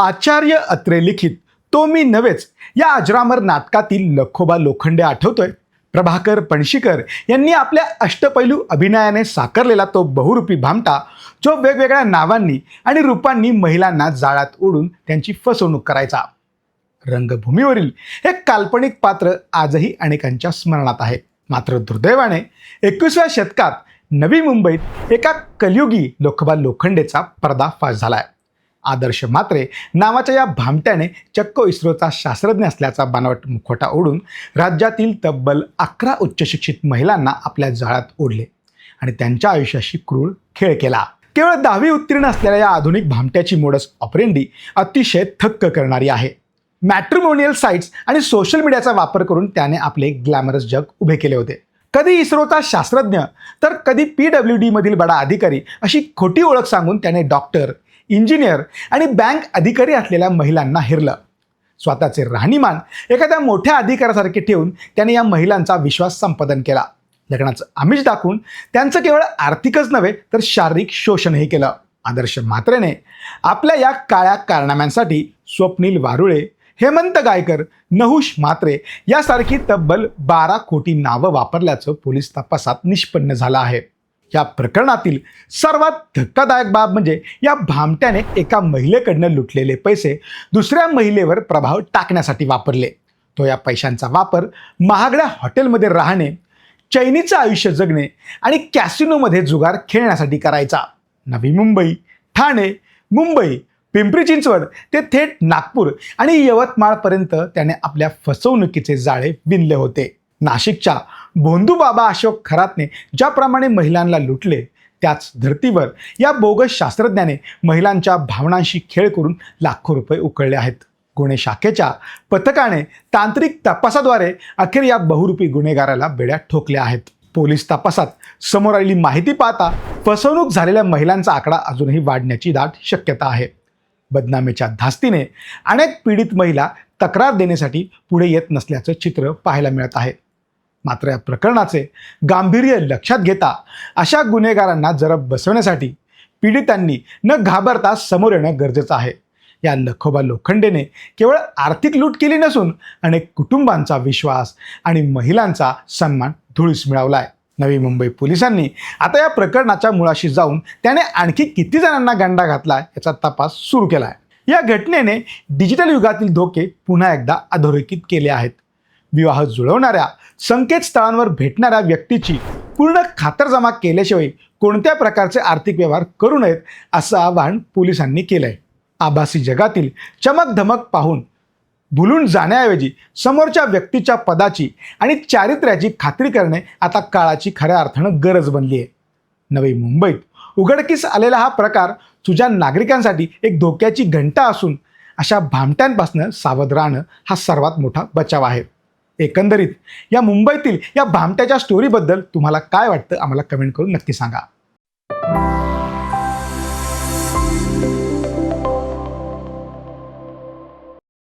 आचार्य अत्रे लिखित तो मी नव्हेच या अजरामर नाटकातील लखोबा लोखंडे आठवतोय. प्रभाकर पणशीकर यांनी आपल्या अष्टपैलू अभिनयाने साकारलेला तो बहुरूपी भामटा, जो वेगवेगळ्या नावांनी आणि रूपांनी महिलांना जाळ्यात ओढून त्यांची फसवणूक करायचा. रंगभूमीवरील हे काल्पनिक पात्र आजही अनेकांच्या स्मरणात आहे. मात्र दुर्दैवाने 21व्या शतकात नवी मुंबईत एका कलियुगी लखोबा लोखंडेचा पर्दाफाश झालाय. आदर्श म्हात्रे नावाच्या या भामट्याने चक्क इस्रोचा शास्त्रज्ञ असल्याचा बनावट मुखवटा ओढून राज्यातील तब्बल 11 उच्चशिक्षित महिलांना आपल्या जाळ्यात ओढले आणि त्यांच्या आयुष्याशी क्रूर खेळ केला. केवळ 10वी उत्तीर्ण असलेल्या या आधुनिक भामट्याची मोडस ऑपरेंडी अतिशय थक्क करणारी आहे. मॅट्रिमोनियल साइट्स आणि सोशल मीडियाचा वापर करून त्याने आपले ग्लॅमरस जग उभे केले होते. कधी इस्रोचा शास्त्रज्ञ तर कधी PWD मधील बडा अधिकारी अशी खोटी ओळख सांगून त्याने डॉक्टर, इंजिनियर आणि बँक अधिकारी असलेल्या महिलांना हेरलं. स्वतःचे राहणीमान एखाद्या मोठ्या अधिकाऱ्यासारखे ठेवून त्याने या महिलांचा विश्वास संपादन केला. लग्नाचं आमिष दाखवून त्यांचं केवळ आर्थिकच नव्हे तर शारीरिक शोषणही केलं. आदर्श म्हात्रेने आपल्या या काळ्या कारनाम्यांसाठी स्वप्नील वारुळे, हेमंत गायकर, नहुष म्हात्रे यासारखी तब्बल 12 खोटी नावं वापरल्याचं पोलीस तपासात निष्पन्न झालं आहे. या प्रकरणातील सर्वात धक्कादायक बाब म्हणजे या भामट्याने एका महिलेकडनं लुटलेले पैसे दुसऱ्या महिलेवर प्रभाव टाकण्यासाठी वापरले. तो या पैशांचा वापर महागड्या हॉटेलमध्ये राहणे, चैनीचं आयुष्य जगणे आणि कॅसिनोमध्ये जुगार खेळण्यासाठी करायचा. नवी मुंबई, ठाणे, मुंबई, पिंपरी चिंचवड ते थेट नागपूर आणि यवतमाळपर्यंत त्याने आपल्या फसवणुकीचे जाळे विणले होते. नाशिकच्या भोंदूबाबा अशोक खरातने ज्याप्रमाणे महिलांना लुटले, त्याच धर्तीवर या बोगस शास्त्रज्ञाने महिलांच्या भावनांशी खेळ करून लाखो रुपये उकळले आहेत. गुन्हे शाखेच्या पथकाने तांत्रिक तपासाद्वारे अखेर या बहुरूपी गुन्हेगाराला बेड्या ठोकल्या आहेत. पोलीस तपासात समोर आलेली माहिती पाहता फसवणूक झालेल्या महिलांचा आकडा अजूनही वाढण्याची दाट शक्यता आहे. बदनामीच्या धास्तीने अनेक पीडित महिला तक्रार देण्यासाठी पुढे येत नसल्याचं चित्र पाहायला मिळत आहे. मात्र या प्रकरणाचे गांभीर्य लक्षात घेता अशा गुन्हेगारांना जरब बसवण्यासाठी पीडितांनी न घाबरता समोर येणं गरजेचं आहे. या लखोबा लोखंडेने केवळ आर्थिक लूट केली नसून अनेक कुटुंबांचा विश्वास आणि महिलांचा सन्मान धुळीस मिळवलाय. नवी मुंबई पोलिसांनी आता या प्रकरणाच्या मुळाशी जाऊन त्याने आणखी किती जणांना गंडा घातलाय याचा तपास सुरू केलाय. या घटनेने डिजिटल युगातील धोके पुन्हा एकदा अधोरेखित केले आहेत. विवाह जुळवणाऱ्या संकेतस्थळांवर भेटणाऱ्या व्यक्तीची पूर्ण खातरजमा केल्याशिवाय कोणत्या प्रकारचे आर्थिक व्यवहार करू नयेत असं आवाहन पोलिसांनी केलंय. आभासी जगातील चमकधमक पाहून भुलून जाण्याऐवजी समोरच्या व्यक्तीच्या पदाची आणि चारित्र्याची खात्री करणे आता काळाची खऱ्या अर्थानं गरज बनली आहे. नवी मुंबईत उघडकीस आलेला हा प्रकार तुझ्या नागरिकांसाठी एक धोक्याची घंटा असून अशा भामट्यांपासून सावध राहणं हा सर्वात मोठा बचाव आहे. एकंदरीत या मुंबईतील या भामट्याच्या स्टोरीबद्दल तुम्हाला काय वाटतं आम्हाला कमेंट करून नक्की सांगा.